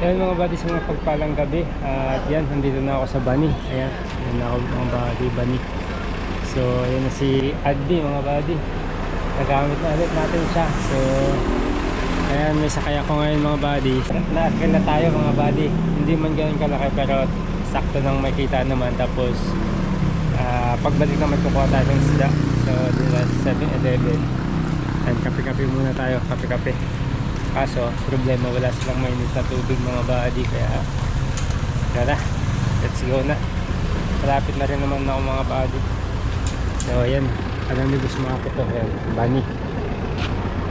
Ayan mga buddy, sa mga pagpalang gabi. At yan, nandito na ako sa Bani. Ayan, yan na ako mga buddy, Bani. So, ayan na si Adby mga buddy. Nagamit na ulit natin siya. So, ayan, may sakay ako ngayon mga buddy. Na-advent na tayo mga buddy. Hindi man ganun kalaki pero sakto nang makita naman. Tapos, pagbalik naman kukuha tayo ng isda. So, dila 7-Eleven. And kape-kape muna tayo, kape-kape. Kaso problema, wala silang mainit na tubig mga buddy, kaya tara, let's go na. Malapit na rin naman ako mga buddy. So ayan, alam niyo gusto mga to, ayan, Bani.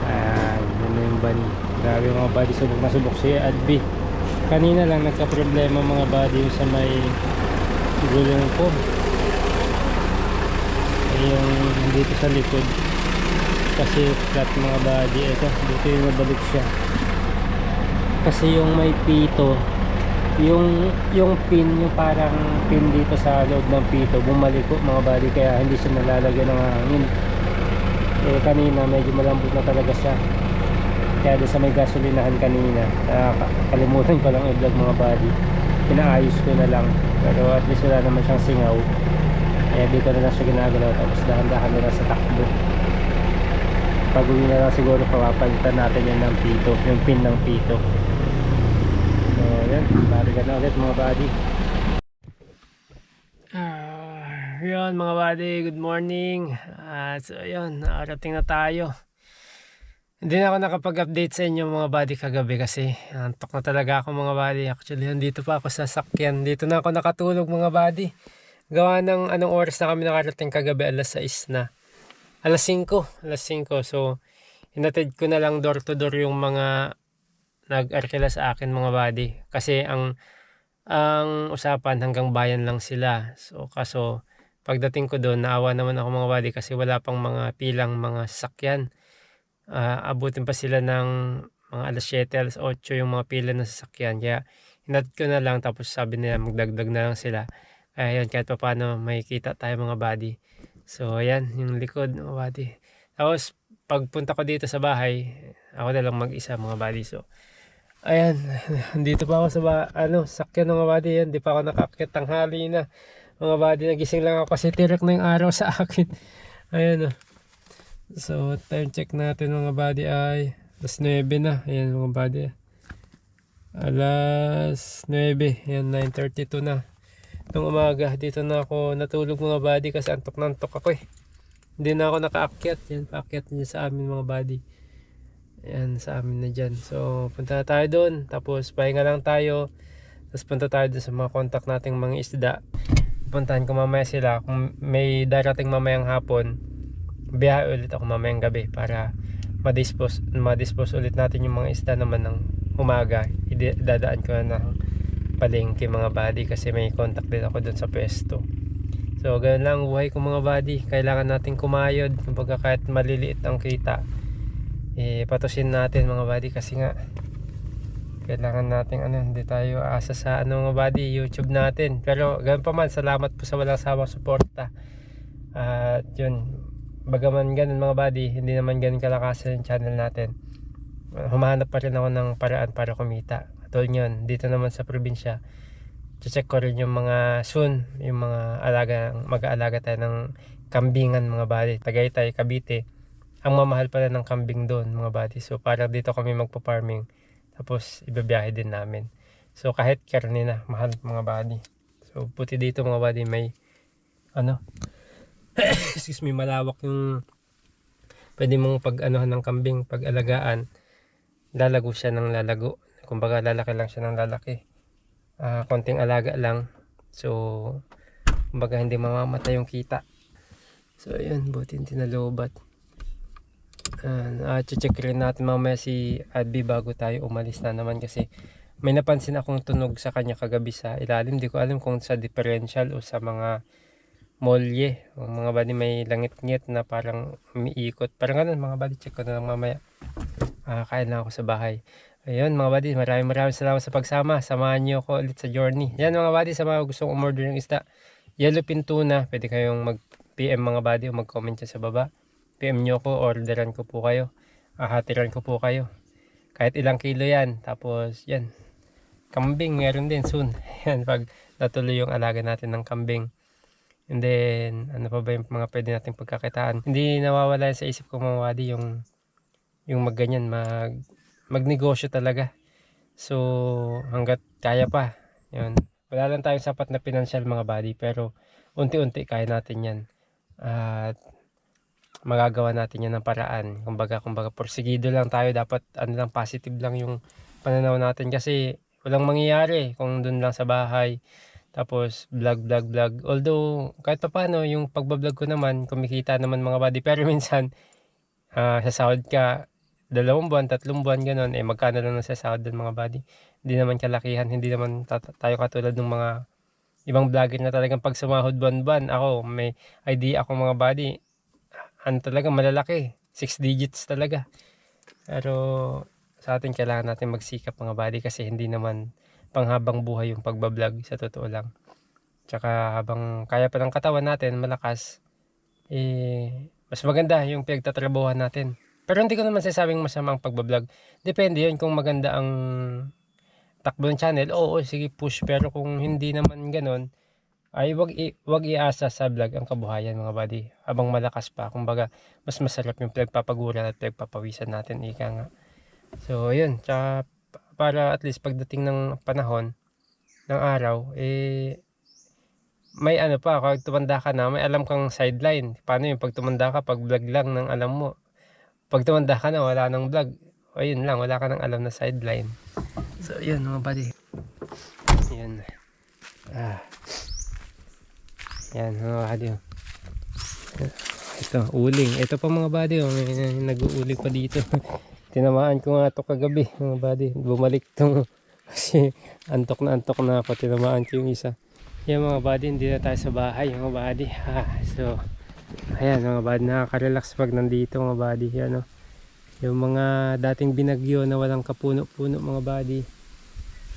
Yan na yung Bani. Grabe mga buddy, subok na subok si Adby. Kanina lang nagka problema mga buddy sa may gulong ko, yung dito sa likod. Kasi flat mga buddy, ito dito yung nabalik siya. Kasi yung may pito, yung pin, yung parang pin dito sa loob ng pito bumalik po mga buddy, kaya hindi siya nalalagyan ng hangin. Kanina medyo malambot na talaga siya, kaya doon sa may gasolinahan kanina, kalimutan ko lang i-vlog mga buddy, pinaayos ko na lang, pero at least wala naman siyang singaw, kaya dito na lang siya ginagalaw. Tapos dahan-dahan na lang sa takbo. Pag uwi na lang siguro papalitan natin yan ng pito, yung pin ng pito. So yan, balikan na ulit mga buddy. Yun mga buddy, good morning. So yun, narating na tayo. Hindi na ako nakapag-update sa inyo mga buddy kagabi kasi antok na talaga ako mga buddy. Actually, nandito pa ako sa sakyan. Dito na ako nakatulog mga buddy. Gawa ng anong oras na kami nakarating kagabi, alas 6 na. Alas 5. So, hinatid ko na lang door to door yung mga nag-arkila sa akin mga buddy. Kasi ang usapan hanggang bayan lang sila. So, kaso pagdating ko doon, naawa naman ako mga buddy kasi wala pang mga pilang mga sasakyan. Abutin pa sila ng mga alas 7, alas 8 yung mga pila ng sasakyan. Kaya hinatid ko na lang, tapos sabi nila magdagdag na lang sila. Kaya yun, kahit pa paano may kita tayo mga buddy. So ayan yung likod mga buddy. Tapos pagpunta ko dito sa bahay, ako na lang mag-isa mga buddy. So ayan, dito pa ako sa sakyan mga buddy. Yan, di pa ako nakakit, tanghali na mga buddy. Nagising lang ako kasi tirak na yung araw sa akin. Ayan o. So time check natin mga buddy ay alas 9 na. Ayan mga buddy, alas 9. Ayan, 9:32 na nung umaga. Dito na ako natulog mga buddy kasi antok na antok ako eh. Hindi na ako nakaakyat. Yan, paakyat niya sa amin mga buddy. Yan, sa amin na dyan. So punta na tayo doon, tapos pahinga lang tayo, tapos punta tayo doon sa mga contact nating mga isda. Puntahan ko mamaya sila. Kung may darating mamayang hapon, biyahe ulit ako mamayang gabi para ma-dispose ulit natin yung mga isda naman ng umaga. Idadaan ko na ng palengke mga buddy kasi may contact din ako dun sa pwesto. So ganun lang buhay ko mga buddy. Kailangan natin kumayod, kumbaga kahit maliliit ang kita, patusin natin mga buddy kasi nga kailangan natin hindi tayo asa sa mga buddy, YouTube natin. Pero ganun pa man, salamat po sa walang sawang suporta. At yun, bagaman ganun mga buddy, hindi naman ganun kalakas yung channel natin. Humahanap pa rin ako ng paraan para kumita. Katulad yun, dito naman sa probinsya, check ko rin yung mga yung mga mag-aalaga tayo ng kambingan mga buddy. Tagaytay, Cavite, ang mamahal pala ng kambing doon mga buddy. So para dito kami magpo-farming, tapos ibibiyahe din namin. So kahit karne na, mahal mga buddy. So puti dito mga buddy, may excuse me, malawak yung pwede mong pag-anuhan ng kambing, pag-alagaan. Lalago siya ng lalago, kumbaga lalaki lang siya ng lalaki. Konting alaga lang, so kumbaga hindi mamamatay yung kita. So ayun, buti hindi nalobat. Check rin natin mamaya si Adby bago tayo umalis na naman kasi may napansin akong tunog sa kanya kagabi sa ilalim. Di ko alam kung sa differential o sa mga molye o mga buddy, may langit-ngit na parang umiikot, parang ganun mga buddy. Check ko na lang mamaya. Kain lang ako sa bahay. Ayun mga buddy, maraming salamat sa pagsama. Samahan niyo ako ulit sa journey. Yan mga buddy, sa mga gustong umorder ng isda, yellowfin tuna, pwede kayong mag PM mga buddy o mag-comment sa baba. PM nyo ko, orderan ko po kayo, hatiran ko po kayo kahit ilang kilo yan. Tapos yan, kambing meron din soon. Yan, pag natuloy yung alaga natin ng kambing. And then, ano pa ba yung mga pwede nating pagkakitaan? Hindi nawawala sa isip ko mga buddy yung magganyan, magnegosyo talaga. So, hanggat kaya pa, yun. Wala lang tayong sapat na financial mga buddy, pero unti-unti kaya natin yan. At magagawa natin yan ng paraan. Kumbaga, porsigido lang tayo. Dapat, ano lang, positive lang yung pananaw natin. Kasi, walang mangyayari kung dun lang sa bahay. Tapos, vlog. Although, kahit pa paano, yung pagbablog ko naman, kumikita naman mga buddy. Pero minsan, sasahod ka, 2 buwan, 3 buwan, ganun, magkano lang nasasahod dun mga buddy. Hindi naman kalakihan, hindi naman tayo katulad ng mga ibang vlogger na talagang pag sumahod buwan-buwan. Ako, may idea ako mga buddy, ano talaga, malalaki, 6 digits talaga. Pero, sa atin, kailangan natin magsikap mga buddy kasi hindi naman panghabang buhay yung pagbablog, sa totoo lang. Tsaka habang kaya pa ng katawan natin, malakas, mas maganda yung pinagtatrabahuhan natin. Pero hindi ko naman sasabing masama ang pagbablog. Depende yun kung maganda ang takbo ng channel. Oo, sige push. Pero kung hindi naman ganun, ay wag iasa sa vlog ang kabuhayan mga buddy. Habang malakas pa. Kumbaga, mas masarap yung pinagpapaguran at pinagpapawisan natin. Ika nga. So, yun. Tsaka, para at least pagdating ng panahon, ng araw, may ano pa, kapag tumanda ka na, may alam kang sideline. Paano yung pag tumanda ka, pag vlog lang ng alam mo. Pag tumanda ka na, wala nang vlog. O yun lang, wala ka nang alam na sideline. So, yun mga buddy. Yun. Yan mga buddy. Ito, uling. Ito pa mga buddy. May nag-uuling pa dito. Tinamaan ko nga ito kagabi mga buddy. Bumalik tong kasi antok na ako. Tinamaan ko yung isa. Yan mga buddy, hindi na tayo sa bahay mga buddy. So, ayan mga buddy, nakaka-relax pag nandito mga buddy. Yan, yung mga dating binagyo na walang kapuno-puno mga buddy,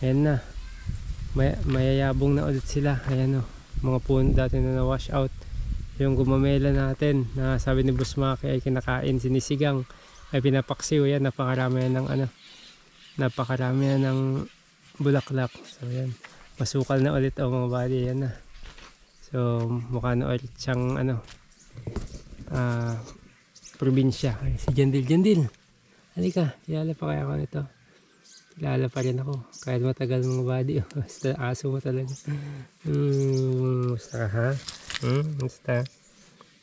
ayan na, mayayabong na ulit sila. Ayan mga puno dati na na-wash out. Yung gumamela natin na sabi ni Boss Maki ay kinakain, sinisigang, ay pinapaksiw. Ayan, napakarami ng napakarami ng bulaklak. So ayan, masukal na ulit mga buddy. Ayan na. So mukha na ulit siyang probinsya. Ay, si Jandil. Halika, kilala pa kaya ako nito. Kilala pa rin ako. Kahit matagal mga buddy. Basta aso mo talaga. Basta ka ha? Basta.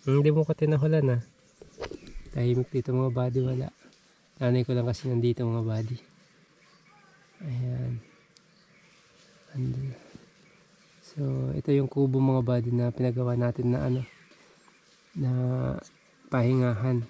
Hindi mo ko tinahulan tahimik dito mga buddy, wala. Nanay ko lang kasi nandito mga buddy. Ayan. So, ito yung kubo mga buddy na pinagawa natin na na pahingahan.